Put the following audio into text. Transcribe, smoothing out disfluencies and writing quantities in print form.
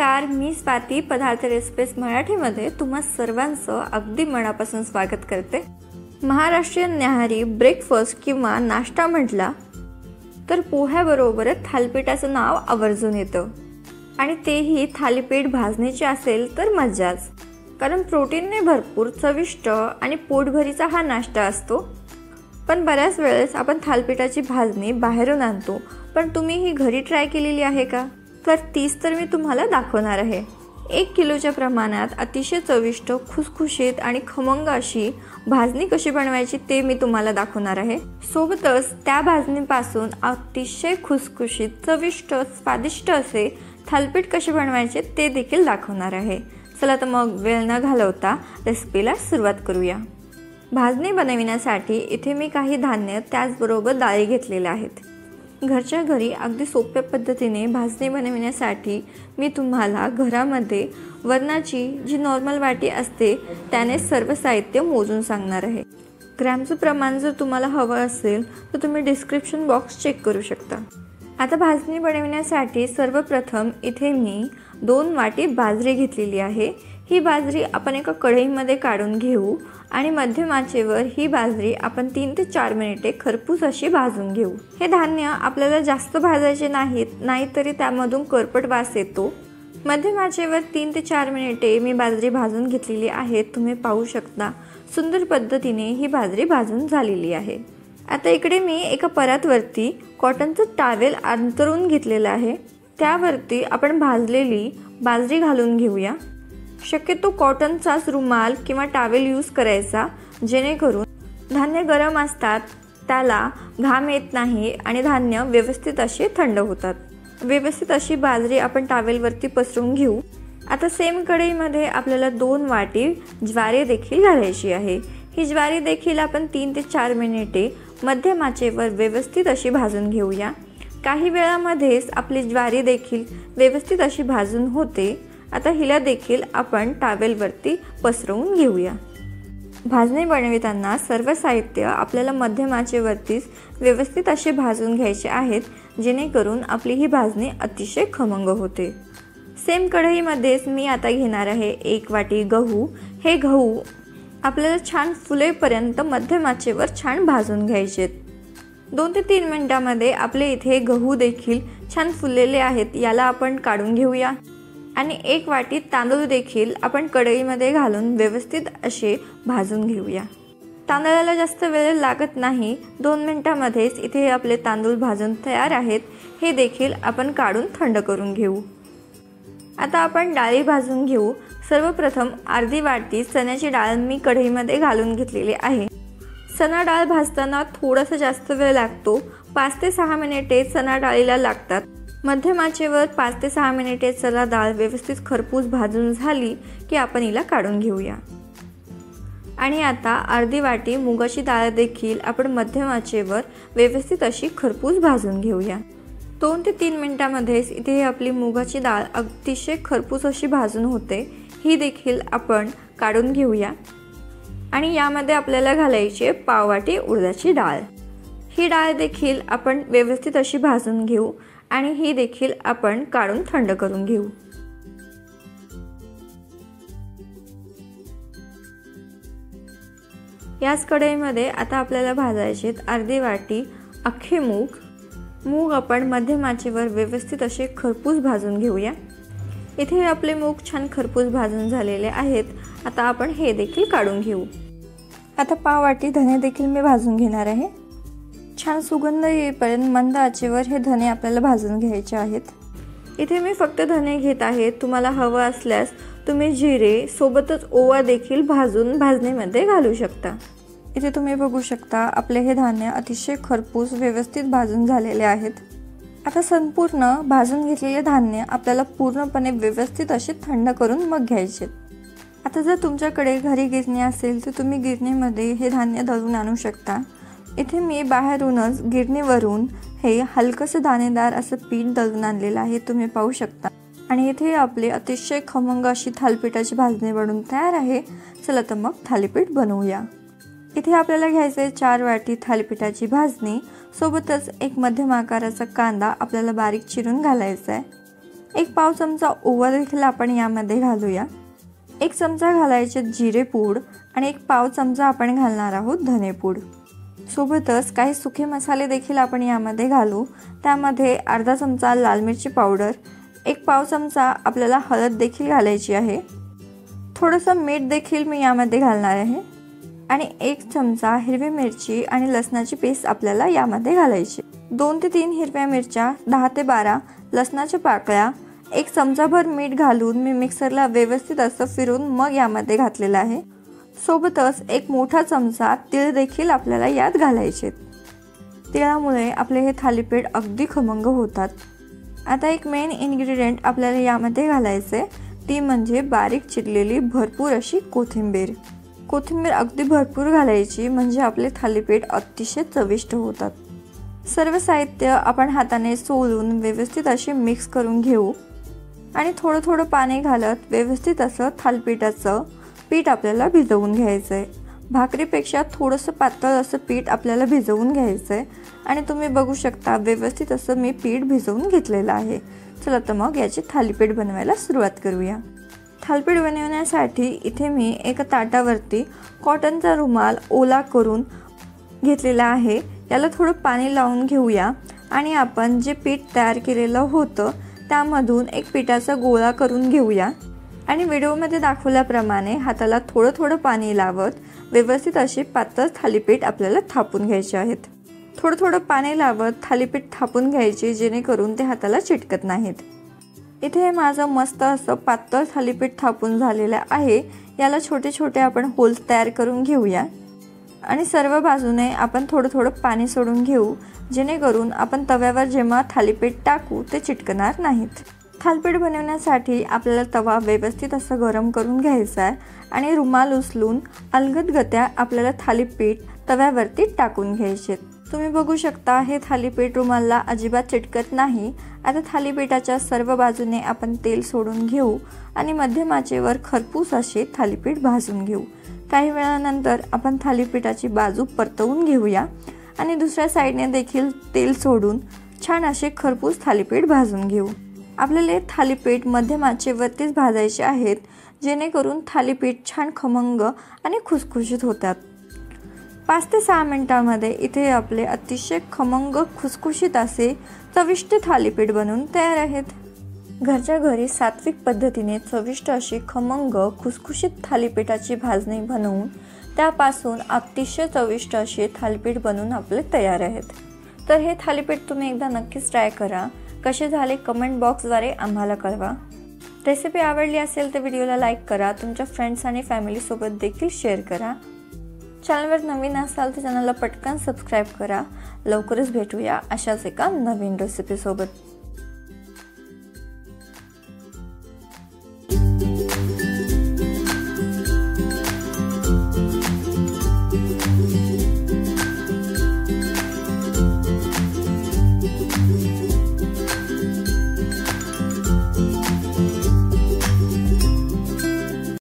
नमस्कार, मी स्वाती पदार्थ रेसिपीज मराठीमध्ये तुम्हा सर्वांचं अगदी मनापासून स्वागत करते। महाराष्ट्रीयन न्याहारी ब्रेकफास्ट किंवा नाश्ता म्हटला तर पोह्याबरोबर थालीपीठाचं नाव आवर्जून येतं आणि तेही थालीपीठ भाजणीचे असेल तर मज्जाच, कारण प्रोटीनने भरपूर चविष्ट आणि पोटभरीचा हा नाश्ता असतो। पण बऱ्याच वेळेस आपण थालीपीठाची भाजणी बाहेरून आणतो, पण तुम्ही ही घरी ट्राय केलेली आहे का? तर तीच तर मी तुम्हाला दाखवणार आहे। 1 किलोच्या प्रमाणात अतिशय चविष्ट, खुसखुशीत आणि खमंग अशी भाजणी कशी बनवायची ते मी तुम्हाला दाखवणार आहे। सोबतच त्या भाजणीपासून अतिशय खुसखुशीत, चविष्ट, स्वादिष्ट असे थालीपीठ कसे बनवायचे ते देखील दाखवणार आहे। चला तर मग वेळ न घालवता रेसिपीला सुरुवात करूया। भाजणी बनविण्यासाठी इथे मी काही धान्य त्याचबरोबर डाळी घेतलेल्या आहेत। घरच्या घरी अगदी सोप्या पद्धतीने भाजणी बनविण्यासाठी मी तुम्हाला घरामध्ये वरणाची जी नॉर्मल वाटी असते त्याने सर्व साहित्य मोजून सांगणार आहे। ग्रॅमचं प्रमाण जर तुम्हाला हवं असेल तर तुम्ही डिस्क्रिप्शन बॉक्स चेक करू शकता। आता भाजणी बनविण्यासाठी सर्वप्रथम इथे मी 2 वाटी बाजरी घेतलेली आहे। ही बाजरी आपण एका कढईमध्ये काढून घेऊ आणि मध्यम आचेवर ही बाजरी आपण 3 ते 4 मिनिटे खरपूस अशी भाजून घेऊ। हे धान्य आपल्याला जास्त भाजायचे नाहीतरी त्यामधून करपट वास येतो। मध्यम आचेवर 3 ते 4 मिनिटे मी बाजरी भाजून घेतलेली आहे। तुम्ही पाहू शकता सुंदर पद्धतीने ही बाजरी भाजून झालेली आहे। आता इकडे मी एका परातवरती कॉटनचं टॉवेल अंतरून घेतलेलं आहे। त्यावरती आपण भाजलेली बाजरी घालून घेऊया। शक्यतो कॉटनचाच रुमाल किंवा टॉवेल यूज करायचा, जेणेकरून धान्य गरम असतात त्याला घाम येत नाही आणि धान्य व्यवस्थित असे थंड होतात। व्यवस्थित अशी बाजरी आपण टॉवेलवरती पसरून घेऊ। आता सेम कढईमध्ये आपल्याला 2 वाटी ज्वारी देखील घालायची आहे। ही ज्वारी देखील आपण 3 ते 4 मिनिटे मध्यम आचेवर व्यवस्थित अशी भाजून घेऊया। काही वेळामध्येच आपली ज्वारी देखील व्यवस्थित अशी भाजून होते। आता हिला देखील आपण टॉवेलवरती पसरवून घेऊया। भाजणी बनविताना सर्व साहित्य आपल्याला मध्यम आचेवरतीच व्यवस्थित असे भाजून घ्यायचे आहेत, जेणेकरून आपली ही भाजणी अतिशय खमंग होते। सेम कढईमध्येच मी आता घेणार आहे 1 वाटी गहू। हे गहू आपल्याला छान फुलेपर्यंत मध्यम आचेवर छान भाजून घ्यायचे। 2 ते 3 मिनिटांमध्ये आपले इथे गहू देखील छान फुललेले आहेत, याला आपण काढून घेऊया। आणि 1 वाटी तांदूळ देखील आपण कढईमध्ये घालून व्यवस्थित असे भाजून घेऊया। तांदळाला जास्त वेळ लागत नाही, 2 मिनिटांमध्येच इथे आपले तांदूळ भाजून तयार आहेत। हे देखील आपण काढून थंड करून घेऊ। आता आपण डाळी भाजून घेऊ। सर्वप्रथम अर्धी वाटी चण्याची डाळ मी कढईमध्ये घालून घेतलेली आहे। चणा डाळ भाजताना थोडासा जास्त वेळ लागतो, 5 ते 6 मिनिटे चणा डाळीला लागतात। मध्यम आचेवर 5 ते 6 मिनिटे चणा डाळ व्यवस्थित खरपूस भाजून झाली की आपण हिला काढून घेऊया। आणि आता अर्धी वाटी मुगाची डाळ देखील आपण मध्यम आचेवर व्यवस्थित अशी खरपूस भाजून घेऊया। 2 ते 3 मिनिटांमध्येच इथे आपली मुगाची डाळ अतिशय खरपूस अशी भाजून होते। ही देखील आपण काढून घेऊया। आणि यामध्ये आपल्याला घालायची पाव वाटी उडदाची डाळ। ही डाळ देखील आपण व्यवस्थित अशी भाजून घेऊ आणि ही देखील आपण काढून थंड करून घेऊ। याच कढईमध्ये आता आपल्याला भाजायचे अर्धी वाटी अख्खे मूग। मूग आपण मध्यम आचेवर व्यवस्थित असे खरपूस भाजून घेऊया। इथे आपले मूग छान खरपूस भाजून झालेले आहेत। आता आपण हे देखील काढून घेऊ। आता पाव वाटी धने देखील मी भाजून घेणार आहे। छान सुगंध येईपर्यंत मंद आचेवर हे धने आपल्याला भाजून घ्यायचे आहेत। इथे मी फक्त धने घेत आहे, तुम्हाला हवं असल्यास तुम्ही जिरे सोबतच ओवा देखील भाजून भाजणीमध्ये घालू शकता। इथे तुम्ही बघू शकता आपले हे धान्य अतिशय खरपूस व्यवस्थित भाजून झालेले आहेत। आता संपूर्ण भाजून घेतलेले धान्य आपल्याला पूर्णपणे व्यवस्थित असे थंड करून मग घ्यायचे। आता जर तुमच्याकडे घरी गिरणी असेल तर तुम्ही गिरणीमध्ये हे धान्य दळून आणू शकता। इथे मी बाहेरूनच गिरणीवरून हे हलकसं दाणेदार असं पीठ दळून आणलेलं आहे, तुम्ही पाहू शकता। आणि इथे आपले अतिशय खमंग अशी थालीपीठाची भाजणी बनवून तयार आहे। चला तर मग थालीपीठ बनवूया। इथे आपल्याला घ्यायचे 4 वाटी थालीपीठाची भाजणी, सोबतच एक मध्यम आकाराचा कांदा आपल्याला बारीक चिरून घालायचा आहे। 1 पाव चमचा ओवा देखील आपण यामध्ये घालूया। 1 चमचा घालायचे जिरे पूड आणि 1 पाव चमचा आपण घालणार आहोत धने पूड। सोबतच काही सुके मसाले देखील आपण यामध्ये घालू। त्यामध्ये अर्धा चमचा लाल मिरची पावडर, 1 पाव चमचा आपल्याला हळद देखील घालायची आहे। थोडंसं मीठ देखील मी यामध्ये घालणार आहे आणि 1 चमचा हिरवी मिरची आणि लसणाची पेस्ट आपल्याला यामध्ये घालायची। 2 ते 3 हिरव्या मिरच्या, 10 ते 12 लसणाच्या पाकळ्या, 1 चमचाभर मीठ घालून मी मिक्सरला व्यवस्थित असं फिरून मग यामध्ये घातलेलं आहे। सोबतच 1 मोठा चमचा तीळ देखील आपल्याला यात घालायचे। तिळामुळे आपले हे थालीपीठ अगदी खमंग होतात। आता एक मेन इन्ग्रेडियंट आपल्याला यामध्ये घालायचे, ती म्हणजे बारीक चिरलेली भरपूर अशी कोथिंबीर। कोथिंबीर अगदी भरपूर घालायची म्हणजे आपले थालीपीठ अतिशय चविष्ट होतात। सर्व साहित्य आपण हाताने सोलून व्यवस्थित असे मिक्स करून घेऊ आणि थोडं थोडं पाणी घालत व्यवस्थित असं थालीपीठाचं पीठ आपल्याला भिजवून घ्यायचं आहे। भाकरीपेक्षा थोडंसं पातळ असं पीठ आपल्याला भिजवून घ्यायचं आहे आणि तुम्ही बघू शकता व्यवस्थित असं मी पीठ भिजवून घेतलेलं आहे। चला तर मग याची थालीपीठ बनवायला सुरुवात करूया। थालीपीठ बनवण्यासाठी इथे मी एका ताटावरती कॉटनचा रुमाल ओला करून घेतलेला आहे। याला थोडं पाणी लावून घेऊया आणि आपण जे पीठ तयार केलेलं होतं त्यामधून एक पिठाचा गोळा करून घेऊया आणि व्हिडिओमध्ये दाखवल्याप्रमाणे हाताला थोडं थोडं पाणी लावत व्यवस्थित असे पातळ थालीपीठ आपल्याला थापून घ्यायचे आहेत। थोडं थोडं पाणी लावत थालीपीठ थापून घ्यायचे जेणेकरून ते हाताला चिटकत नाहीत। इथे माझं मस्त असं पातळ थालीपीठ थापून झालेलं आहे। याला छोटे छोटे आपण होल्स तयार करून घेऊया आणि सर्व बाजूने आपण थोडं थोडं पाणी सोडून घेऊ जेणेकरून आपण तव्यावर जेव्हा थालीपीठ टाकू ते चिटकणार नाहीत। थालीपीठ बनवण्यासाठी आपल्याला तवा व्यवस्थित असं गरम करून घ्यायचा आहे आणि रुमाल उचलून अलगदगत्या आपल्याला थालीपीठ तव्यावरती टाकून घ्यायचे। तुम्ही बघू शकता हे थालीपीठ रुमालला अजिबात चिटकत नाही। आता थालीपीठाच्या सर्व बाजूने आपण तेल सोडून घेऊ आणि मध्यम आचेवर खरपूस असे थालीपीठ भाजून घेऊ। काही वेळानंतर आपण थालीपीठाची बाजू परतवून घेऊया आणि दुसऱ्या साईडने देखील तेल सोडून छान असे खरपूस थालीपीठ भाजून घेऊ। आपल्याला थालीपीठ मध्यम आचेवरतीच भाजायचे आहेत जेणेकरून थालीपीठ छान खमंग आणि खुसखुशीत होतात। 5 ते 6 मिनिटांमध्ये इथे आपले अतिशय खमंग खुसखुशीत असे चविष्ट थालीपीठ बनवून तयार आहेत। घरच्या घरी सात्विक पद्धतीने चविष्ट अशी खमंग खुसखुशीत थालीपीठाची भाजणी बनवून त्यापासून अतिशय चविष्ट असे थालीपीठ बनवून आपले तयार आहेत। तर हे थालीपीठ तुम्ही एकदा नक्कीच ट्राय करा। कसे झाले कमेंट बॉक्सद्वारे आम्हाला कळवा। रेसिपी आवडली असेल तर व्हिडिओला लाईक करा, तुमच्या फ्रेंड्स आणि फॅमिलीसोबत देखील शेअर करा। चॅनलवर नवीन असाल तर चॅनलला पटकन सबस्क्राईब करा। लवकरच भेटूया अशाच एका नवीन रेसिपीसोबत।